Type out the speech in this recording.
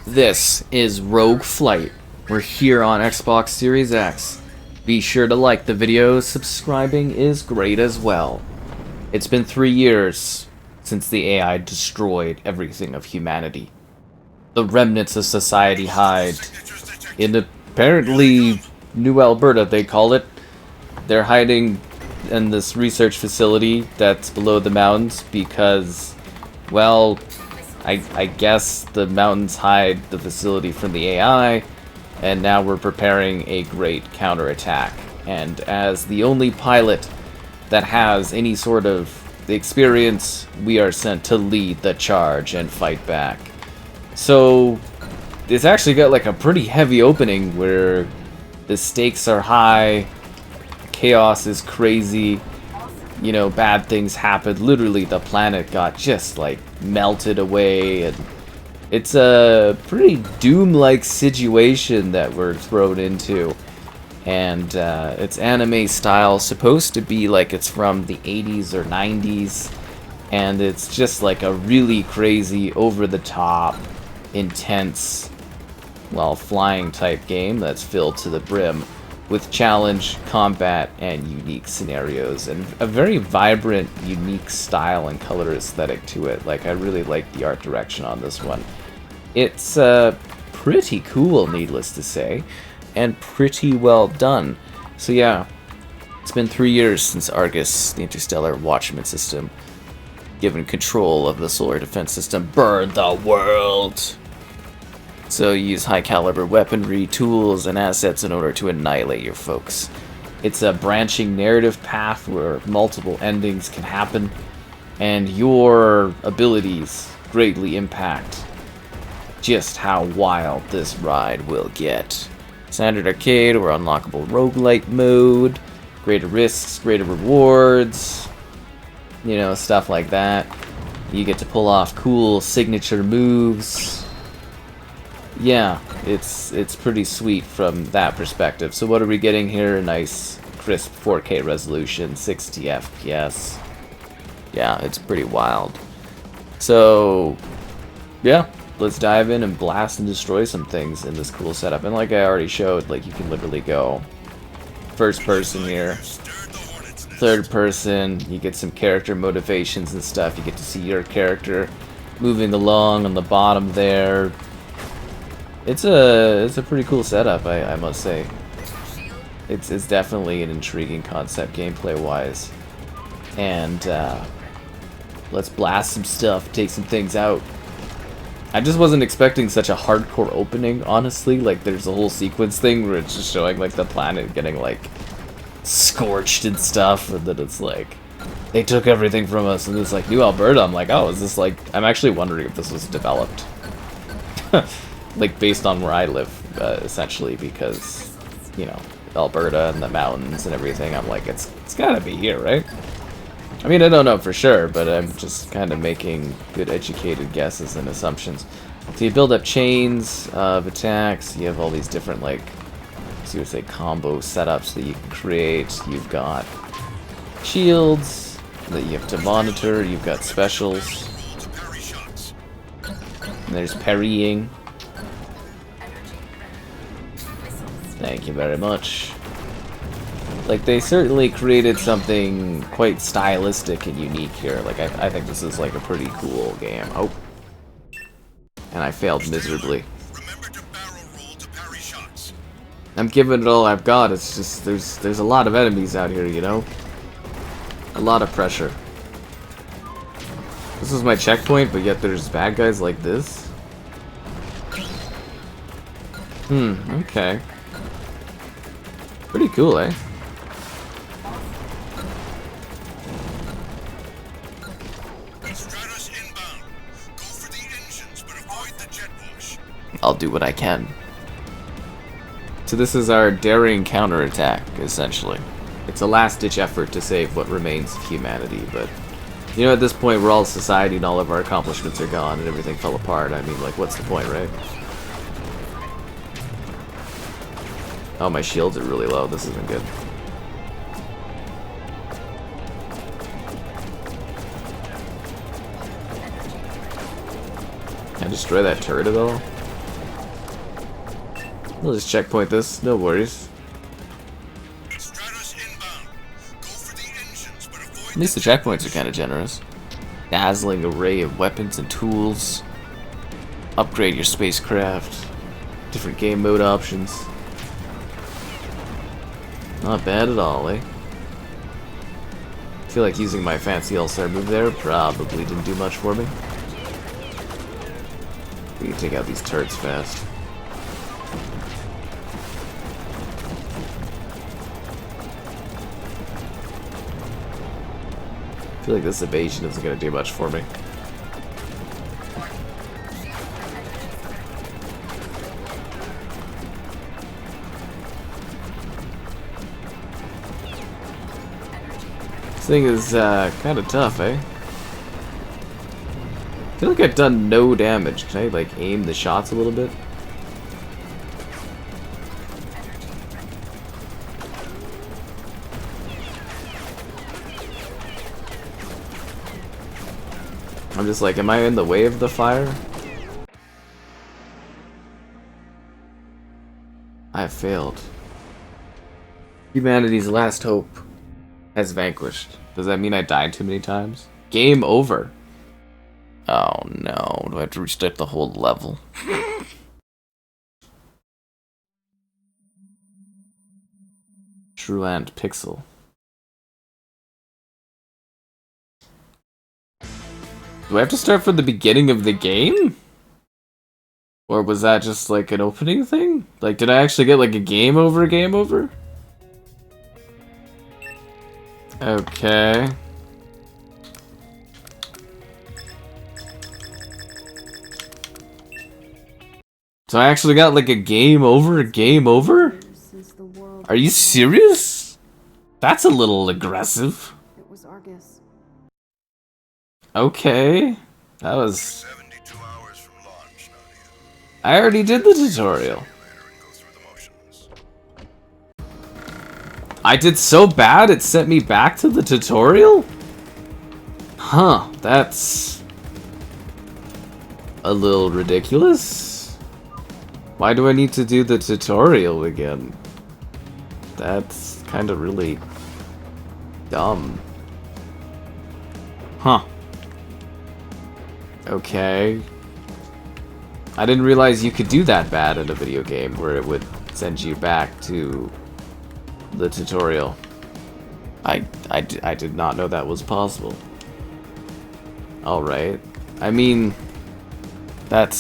This is Rogue Flight. We're here on Xbox Series X. Be sure to like the video, subscribing is great as well. It's been 3 years since the AI destroyed everything of humanity. The remnants of society hide in apparently New Alberta, they call it. They're hiding in this research facility that's below the mountains because, well, I guess the mountains hide the facility from the AI, and now we're preparing a great counterattack. And as the only pilot that has any sort of experience, we are sent to lead the charge and fight back. So it's actually got like a pretty heavy opening where the stakes are high, chaos is crazy, you know, bad things happen. Literally the planet got just like melted away, and it's a pretty Doom-like situation that we're thrown into. And it's anime style, supposed to be like it's from the 80s or 90s, and it's just like a really crazy, over-the-top, intense, well, flying type game that's filled to the brim with challenge, combat, and unique scenarios, and a very vibrant, unique style and color aesthetic to it. Like, I really like the art direction on this one. It's pretty cool, needless to say, and pretty well done. So yeah, it's been 3 years since Argus, the interstellar watchman system, given control of the solar defense system, burned the world. So you use high caliber weaponry, tools, and assets in order to annihilate your folks. It's a branching narrative path where multiple endings can happen, and your abilities greatly impact just how wild this ride will get. Standard arcade or unlockable roguelite mode, greater risks, greater rewards, you know, stuff like that. You get to pull off cool signature moves. Yeah, it's pretty sweet from that perspective. So what are we getting here? A nice crisp 4K resolution, 60 FPS. Yeah, it's pretty wild. So yeah, let's dive in and blast and destroy some things in this cool setup. And like I already showed, like you can literally go first person here, third person, you get some character motivations and stuff. You get to see your character moving along on the bottom there. It's a pretty cool setup, I must say. It's definitely an intriguing concept gameplay wise. And let's blast some stuff, take some things out. I just wasn't expecting such a hardcore opening, honestly. Like, there's a whole sequence thing where it's just showing like the planet getting like scorched and stuff, and then it's like they took everything from us, and it's like New Alberta. I'm like, oh, is this like, I'm actually wondering if this was developed like based on where I live, essentially, because, you know, Alberta and the mountains and everything. I'm like, it's gotta be here, right? I mean, I don't know for sure, but I'm just kind of making good educated guesses and assumptions. So you build up chains of attacks. You have all these different, like, so you would say combo setups that you can create. You've got shields that you have to monitor. You've got specials. And there's parrying. Thank you very much. Like, they certainly created something quite stylistic and unique here. Like, I think this is like a pretty cool game. Oh. And I failed miserably. I'm giving it all I've got. It's just, there's a lot of enemies out here, you know? A lot of pressure. This is my checkpoint, but yet there's bad guys like this? Okay. Pretty cool, eh? I'll do what I can. So this is our daring counterattack, essentially. It's a last-ditch effort to save what remains of humanity, but, you know, at this point, we're all society and all of our accomplishments are gone and everything fell apart. I mean, like, what's the point, right? Oh, my shields are really low. This isn't good. Can I destroy that turret at all? I'll just checkpoint this, no worries. At least the checkpoints are kind of generous. Dazzling array of weapons and tools. Upgrade your spacecraft. Different game mode options. Not bad at all, eh? I feel like using my fancy all-star move there probably didn't do much for me. We can take out these turrets fast. I feel like this evasion isn't going to do much for me. This thing is kind of tough, eh? I feel like I've done no damage. Can I like aim the shots a little bit? I'm just like, am I in the way of the fire? I have failed. Humanity's last hope has vanquished. Does that mean I died too many times? Game over. Oh no, do I have to restart the whole level? Truant Pixel. Do I have to start from the beginning of the game? Or was that just like an opening thing? Like, did I actually get like a game over? Okay. So I actually got like a game over? Are you serious? That's a little aggressive. It was Argus. Okay. That was... 72 hours from launch, Nadia. I already did the tutorial. I did so bad it sent me back to the tutorial? Huh, that's... a little ridiculous. Why do I need to do the tutorial again? That's kind of really dumb. Huh. Okay. I didn't realize you could do that bad in a video game where it would send you back to the tutorial. I did not know that was possible. Alright. I mean, that's